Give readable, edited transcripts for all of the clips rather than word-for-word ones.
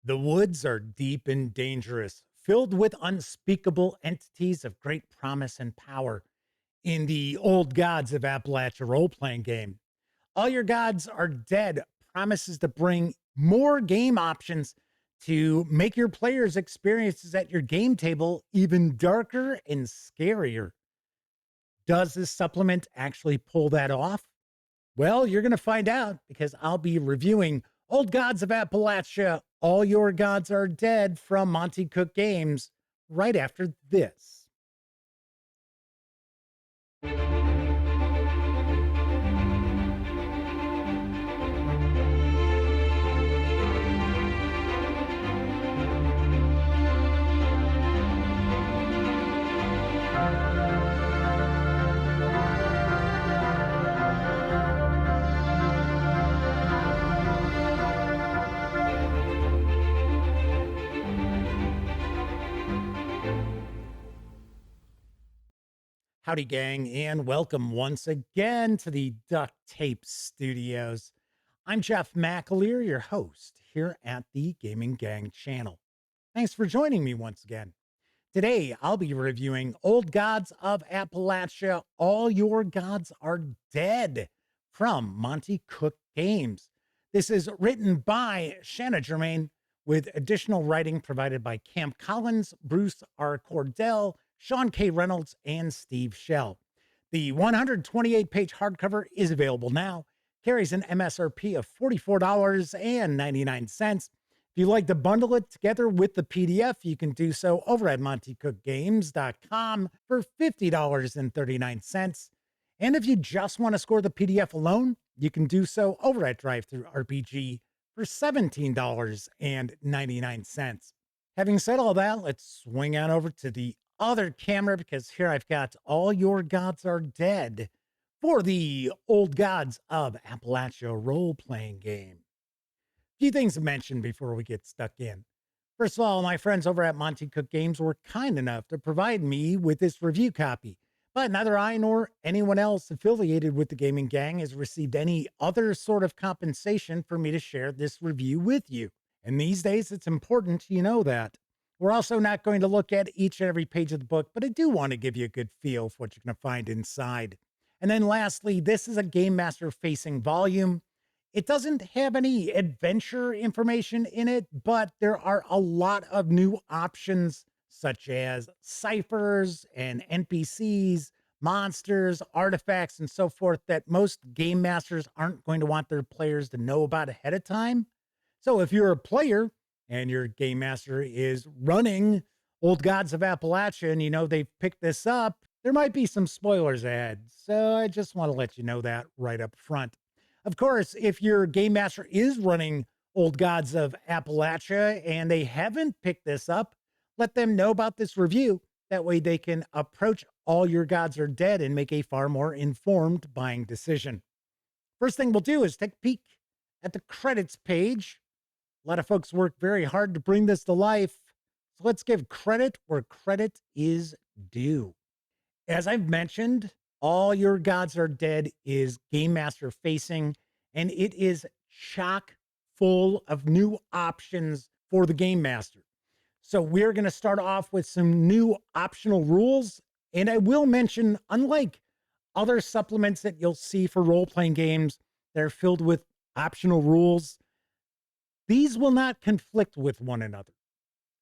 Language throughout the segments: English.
The woods are deep and dangerous, filled with unspeakable entities of great promise and power. In the Old Gods of Appalachia role playing game, All Your Gods Are Dead promises to bring more game options to make your players' experiences at your game table even darker and scarier. Does this supplement actually pull that off? Well, you're going to find out because I'll be reviewing Old Gods of Appalachia, All Your Gods Are Dead from Monte Cook Games right after this. Howdy, gang, and welcome once again to the Duct Tape Studios. I'm Jeff McAleer, your host here at the Gaming Gang channel. Thanks for joining me once again. Today, I'll be reviewing Old Gods of Appalachia, All Your Gods Are Dead from Monte Cook Games. This is written by Shanna Germain with additional writing provided by Cam Collins, Bruce R. Cordell, Sean K. Reynolds, and Steve Shell. The 128-page hardcover is available now, carries an MSRP of $44.99. If you'd like to bundle it together with the PDF, you can do so over at MonteCookGames.com for $50.39. And if you just want to score the PDF alone, you can do so over at DriveThruRPG for $17.99. Having said all that, let's swing on over to the other camera because here I've got All Your Gods Are Dead for the Old Gods of Appalachia role-playing game. A few things to mention before we get stuck in. First of all, my friends over at Monte Cook Games were kind enough to provide me with this review copy, but neither I nor anyone else affiliated with the Gaming Gang has received any other sort of compensation for me to share this review with you. And these days, it's important you know that. We're also not going to look at each and every page of the book, but I do want to give you a good feel for what you're going to find inside. And then lastly, this is a Game Master facing volume. It doesn't have any adventure information in it, but there are a lot of new options such as cyphers and NPCs, monsters, artifacts, and so forth that most game masters aren't going to want their players to know about ahead of time. So if you're a player and your game master is running Old Gods of Appalachia and you know they've picked this up, there might be some spoilers ahead. So I just want to let you know that right up front. Of course, if your game master is running Old Gods of Appalachia and they haven't picked this up, let them know about this review. That way they can approach All Your Gods Are Dead and make a far more informed buying decision. First thing we'll do is take a peek at the credits page. A lot of folks work very hard to bring this to life. So let's give credit where credit is due. As I've mentioned, All Your Gods Are Dead is Game Master facing, and it is chock full of new options for the Game Master. So we're going to start off with some new optional rules. And I will mention, unlike other supplements that you'll see for role-playing games that are filled with optional rules, these will not conflict with one another.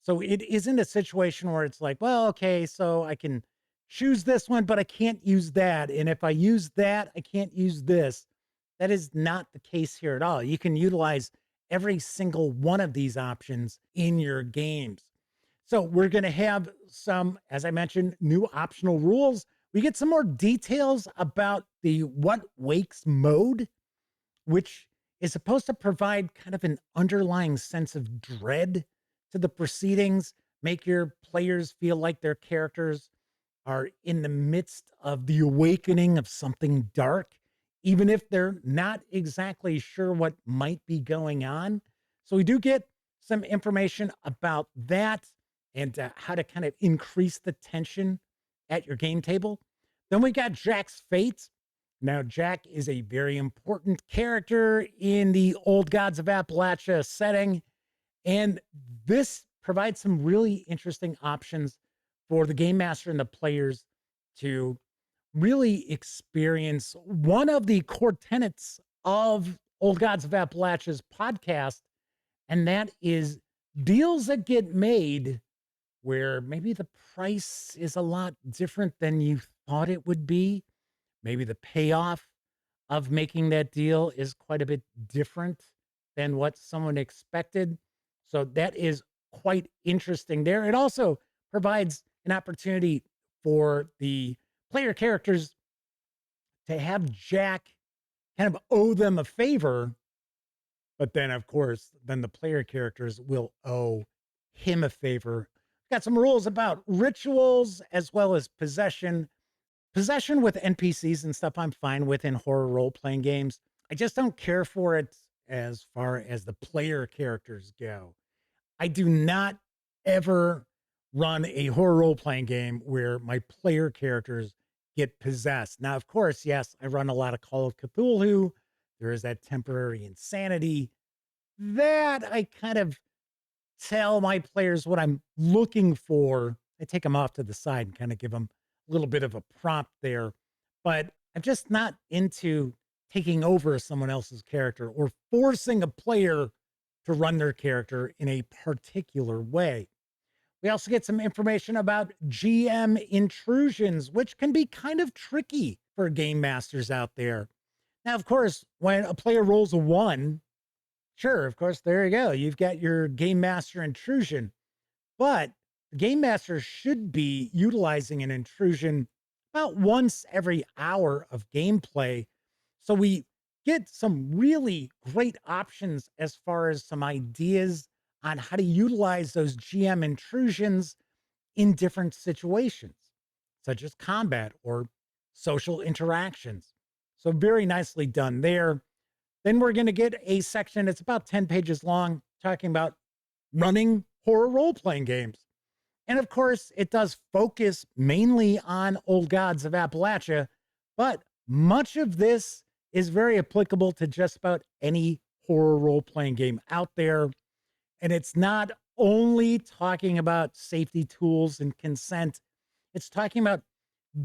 So it isn't a situation where it's like, well, okay, so I can choose this one, but I can't use that. And if I use that, I can't use this. That is not the case here at all. You can utilize every single one of these options in your games. So we're going to have some, as I mentioned, new optional rules. We get some more details about the What Wakes mode, which is supposed to provide kind of an underlying sense of dread to the proceedings, make your players feel like their characters are in the midst of the awakening of something dark, even if they're not exactly sure what might be going on. So we do get some information about that and how to kind of increase the tension at your game table. Then we got Jack's Fate. Now, Jack is a very important character in the Old Gods of Appalachia setting, And this provides some really interesting options for the game master and the players to really experience one of the core tenets of Old Gods of Appalachia's podcast, and that is deals that get made where maybe the price is a lot different than you thought it would be. Maybe the payoff of making that deal is quite a bit different than what someone expected. So that is quite interesting there. It also provides an opportunity for the player characters to have Jack kind of owe them a favor, but then, of course, then the player characters will owe him a favor. Got some rules about rituals as well as possession. Possession with NPCs and stuff I'm fine with in horror role-playing games. I just don't care for it as far as the player characters go. I do not ever run a horror role-playing game where my player characters get possessed. Now, of course, yes, I run a lot of Call of Cthulhu. There is that temporary insanity that I kind of tell my players what I'm looking for. I take them off to the side and kind of give them a little bit of a prompt there. But I'm just not into taking over someone else's character or forcing a player to run their character in a particular way. We also get some information about GM intrusions, which can be kind of tricky for game masters out there. Now, of course, when a player rolls a 1, sure, of course, there you go. You've got your game master intrusion. But the game master should be utilizing an intrusion about once every hour of gameplay. So we get some really great options as far as some ideas on how to utilize those GM intrusions in different situations, such as combat or social interactions. So very nicely done there. Then we're going to get a section that's about 10 pages long talking about running horror role-playing games. And of course, it does focus mainly on Old Gods of Appalachia, but much of this is very applicable to just about any horror role-playing game out there. And it's not only talking about safety tools and consent, it's talking about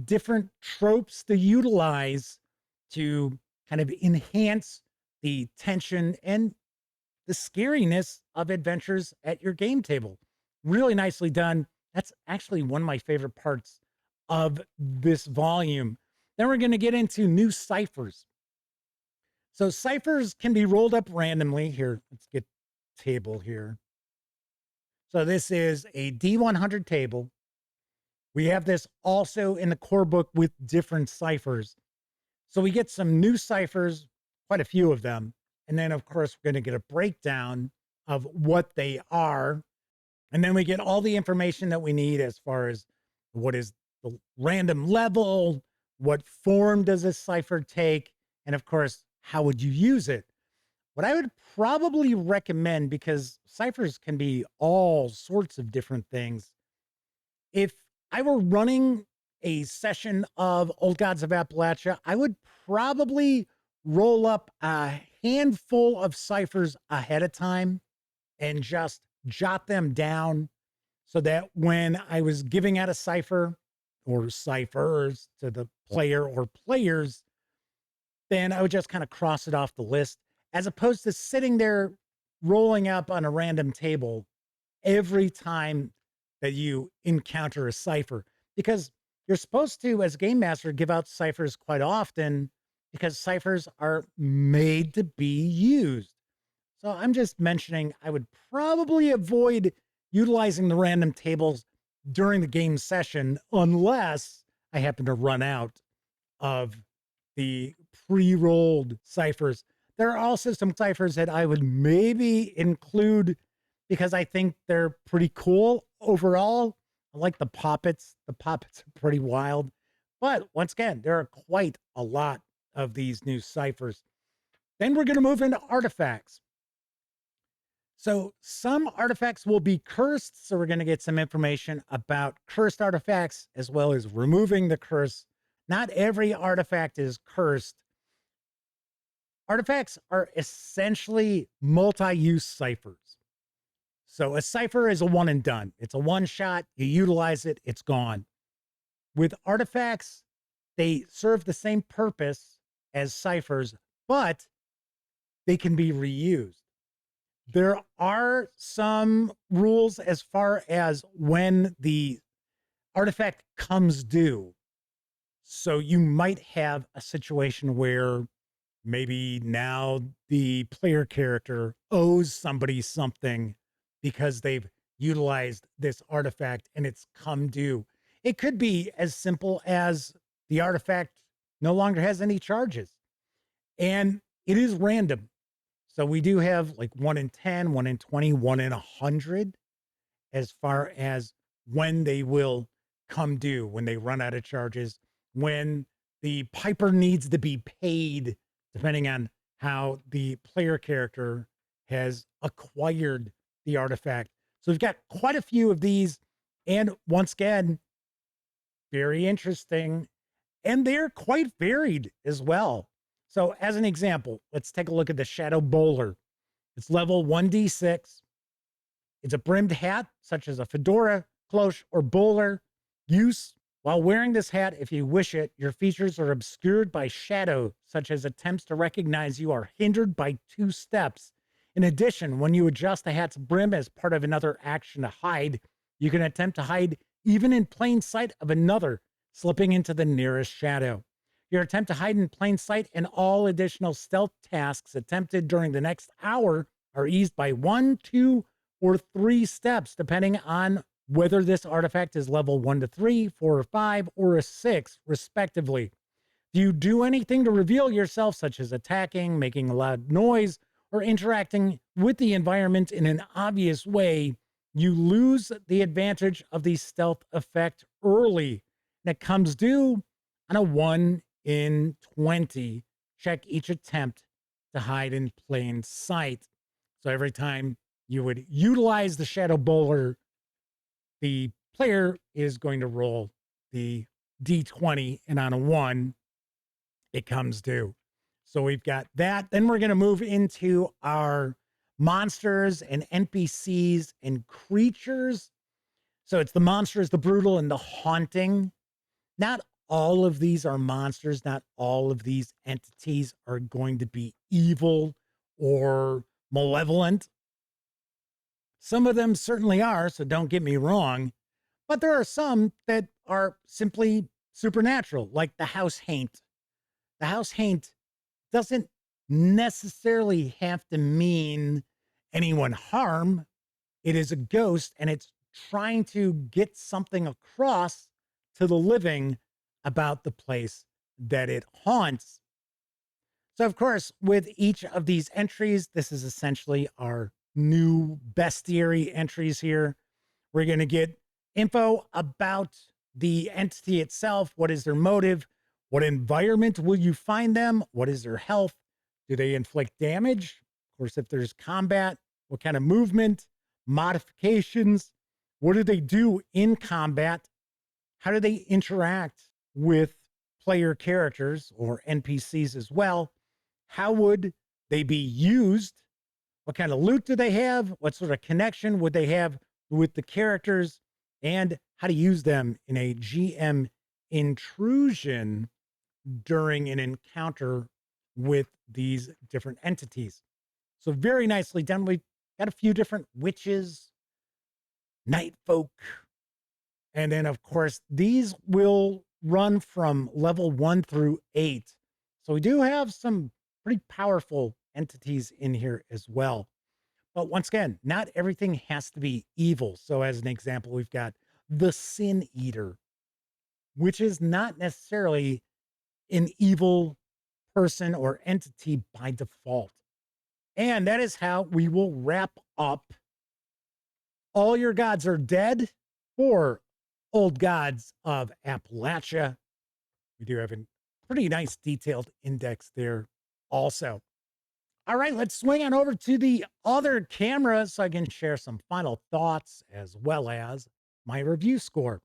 different tropes to utilize to kind of enhance the tension and the scariness of adventures at your game table. Really nicely done. That's actually one of my favorite parts of this volume. Then we're going to get into new ciphers. So ciphers can be rolled up randomly. Here, let's get table here. So this is a D100 table. We have this also in the core book with different ciphers. So we get some new ciphers, quite a few of them. And then, of course, we're going to get a breakdown of what they are. And then we get all the information that we need as far as what is the random level, what form does this cipher take, and of course, how would you use it? What I would probably recommend, because ciphers can be all sorts of different things, if I were running a session of Old Gods of Appalachia, I would probably roll up a handful of ciphers ahead of time and just jot them down so that when I was giving out a cipher or ciphers to the player or players, then I would just kind of cross it off the list, as opposed to sitting there rolling up on a random table every time that you encounter a cipher, because you're supposed to, as game master, give out ciphers quite often because ciphers are made to be used. So I'm just mentioning I would probably avoid utilizing the random tables during the game session unless I happen to run out of the pre-rolled ciphers. There are also some ciphers that I would maybe include because I think they're pretty cool overall. I like the poppets. The poppets are pretty wild. But once again, there are quite a lot of these new ciphers. Then we're going to move into artifacts. So some artifacts will be cursed. So we're going to get some information about cursed artifacts as well as removing the curse. Not every artifact is cursed. Artifacts are essentially multi-use ciphers. So a cipher is a one and done. It's a one shot. You utilize it, it's gone. With artifacts, they serve the same purpose as ciphers, but they can be reused. There are some rules as far as when the artifact comes due. So you might have a situation where maybe now the player character owes somebody something because they've utilized this artifact and it's come due. It could be as simple as the artifact no longer has any charges and it is random. So we do have like 1 in 10, 1 in 20, 1 in 100 as far as when they will come due, when they run out of charges, when the piper needs to be paid, depending on how the player character has acquired the artifact. So we've got quite a few of these. And once again, very interesting. And they're quite varied as well. So as an example, let's take a look at the Shadow Bowler. It's level 1d6. It's a brimmed hat, such as a fedora, cloche, or bowler. Use while wearing this hat, if you wish it, your features are obscured by shadow, such as attempts to recognize you are hindered by 2 steps. In addition, when you adjust the hat's brim as part of another action to hide, you can attempt to hide even in plain sight of another, slipping into the nearest shadow. Your attempt to hide in plain sight and all additional stealth tasks attempted during the next hour are eased by 1, 2, or 3 steps, depending on whether this artifact is level 1 to 3, 4 or 5, or a 6, respectively. If you do anything to reveal yourself, such as attacking, making a loud noise, or interacting with the environment in an obvious way, you lose the advantage of the stealth effect early. And it comes due on a 1 in 20. Check each attempt to hide in plain sight. So every time you would utilize the Shadow Bowler, the player is going to roll the d20, and on a 1, it comes due. So we've got that. Then we're going to move into our monsters and NPCs and creatures. So it's the monsters, the brutal, and the haunting. Not all of these are monsters. Not all of these entities are going to be evil or malevolent. Some of them certainly are, so don't get me wrong. But there are some that are simply supernatural, like the house haint. The house haint doesn't necessarily have to mean anyone harm. It is a ghost, and it's trying to get something across to the living about the place that it haunts. So, of course, with each of these entries, this is essentially our new bestiary entries here. We're going to get info about the entity itself. What is their motive? What environment will you find them? What is their health? Do they inflict damage? Of course, if there's combat, what kind of movement, modifications? What do they do in combat? How do they interact with player characters or NPCs as well? How would they be used? What kind of loot do they have? What sort of connection would they have with the characters? And how to use them in a GM intrusion during an encounter with these different entities. So very nicely done. We've got a few different witches, night folk, and then of course these will run from level 1 through 8. So we do have some pretty powerful entities in here as well. But once again, not everything has to be evil. So as an example, we've got the Sin Eater, which is not necessarily an evil person or entity by default. And that is how we will wrap up All Your Gods Are Dead for Old Gods of Appalachia. We do have a pretty nice detailed index there also. All right, let's swing on over to the other camera so I can share some final thoughts as well as my review score.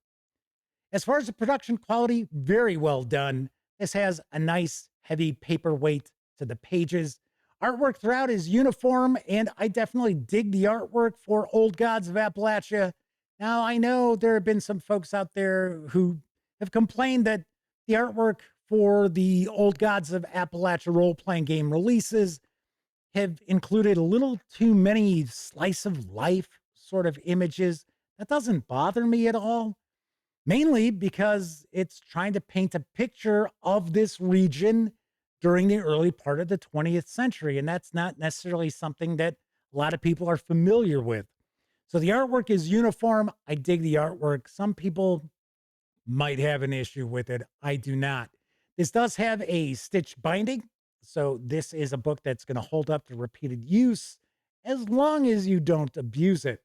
As far as the production quality, very well done. This has a nice heavy paperweight to the pages. Artwork throughout is uniform, and I definitely dig the artwork for Old Gods of Appalachia. Now, I know there have been some folks out there who have complained that the artwork for the Old Gods of Appalachia role-playing game releases have included a little too many slice of life sort of images. That doesn't bother me at all, mainly because it's trying to paint a picture of this region during the early part of the 20th century. And that's not necessarily something that a lot of people are familiar with. So the artwork is uniform. I dig the artwork. Some people might have an issue with it. I do not. This does have a stitched binding. So this is a book that's going to hold up to repeated use as long as you don't abuse it.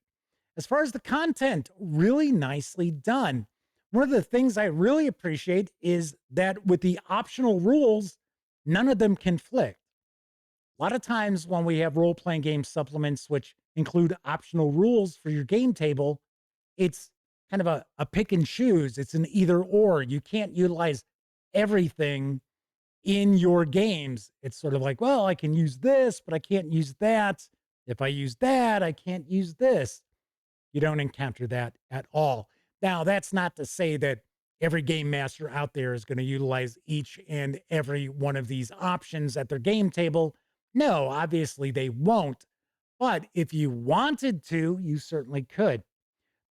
As far as the content, really nicely done. One of the things I really appreciate is that with the optional rules, none of them conflict. A lot of times when we have role-playing game supplements which include optional rules for your game table, it's kind of a pick and choose. It's an either or. You can't utilize everything in your games. It's sort of like, well, I can use this, but I can't use that. If I use that, I can't use this. You don't encounter that at all. Now, that's not to say that every game master out there is going to utilize each and every one of these options at their game table. No, obviously they won't. But if you wanted to, you certainly could.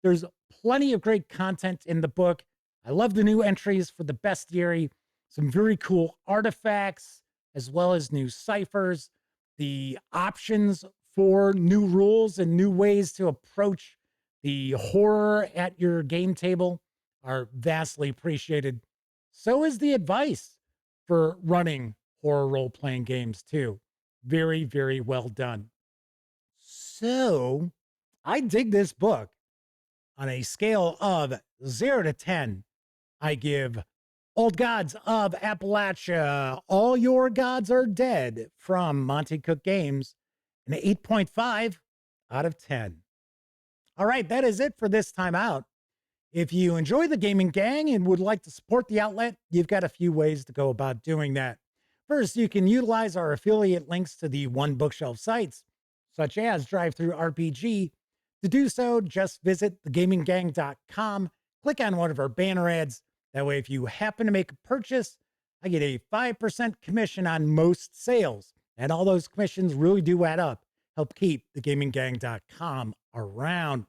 There's plenty of great content in the book. I love the new entries for the bestiary, some very cool artifacts, as well as new ciphers, the options for new rules and new ways to approach the horror at your game table are vastly appreciated. So is the advice for running horror role-playing games too. Very, very well done. So I dig this book. On a scale of 0 to 10, I give Old Gods of Appalachia, All Your Gods Are Dead from Monte Cook Games an 8.5 out of 10. All right, that is it for this time out. If you enjoy the Gaming Gang and would like to support the outlet, you've got a few ways to go about doing that. First, you can utilize our affiliate links to the One Bookshelf sites, such as DriveThruRPG. To do so, just visit thegaminggang.com, click on one of our banner ads. That way, if you happen to make a purchase, I get a 5% commission on most sales. And all those commissions really do add up, help keep thegaminggang.com around.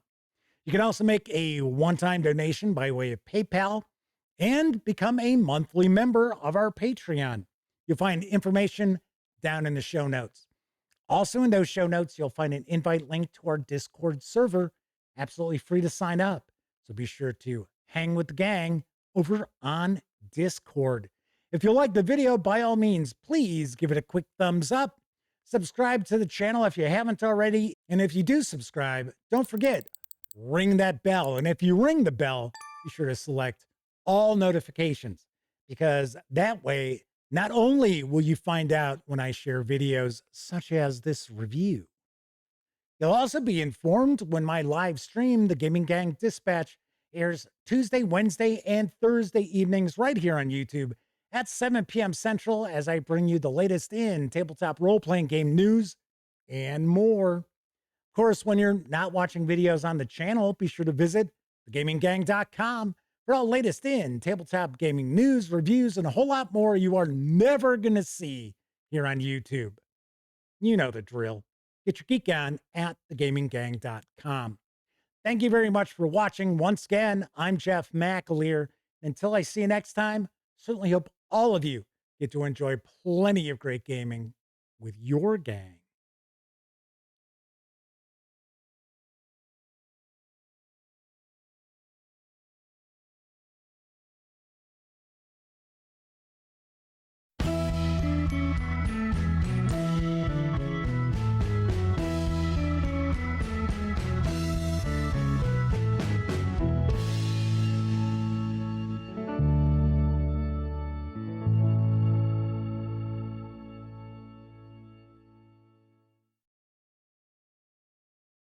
You can also make a one-time donation by way of PayPal and become a monthly member of our Patreon. You'll find information down in the show notes. Also in those show notes, you'll find an invite link to our Discord server, absolutely free to sign up. So be sure to hang with the gang over on Discord. If you like the video, by all means, please give it a quick thumbs up. Subscribe to the channel if you haven't already. And if you do subscribe, don't forget, ring that bell. And if you ring the bell, be sure to select all notifications, because that way, not only will you find out when I share videos such as this review, you'll also be informed when my live stream, The Gaming Gang Dispatch, airs Tuesday, Wednesday, and Thursday evenings right here on YouTube at 7 p.m. Central as I bring you the latest in tabletop role-playing game news and more. Of course, when you're not watching videos on the channel, be sure to visit thegaminggang.com for all latest in tabletop gaming news, reviews, and a whole lot more you are never going to see here on YouTube. You know the drill. Get your geek on at thegaminggang.com. Thank you very much for watching. Once again, I'm Jeff McAleer. Until I see you next time, certainly hope all of you get to enjoy plenty of great gaming with your gang.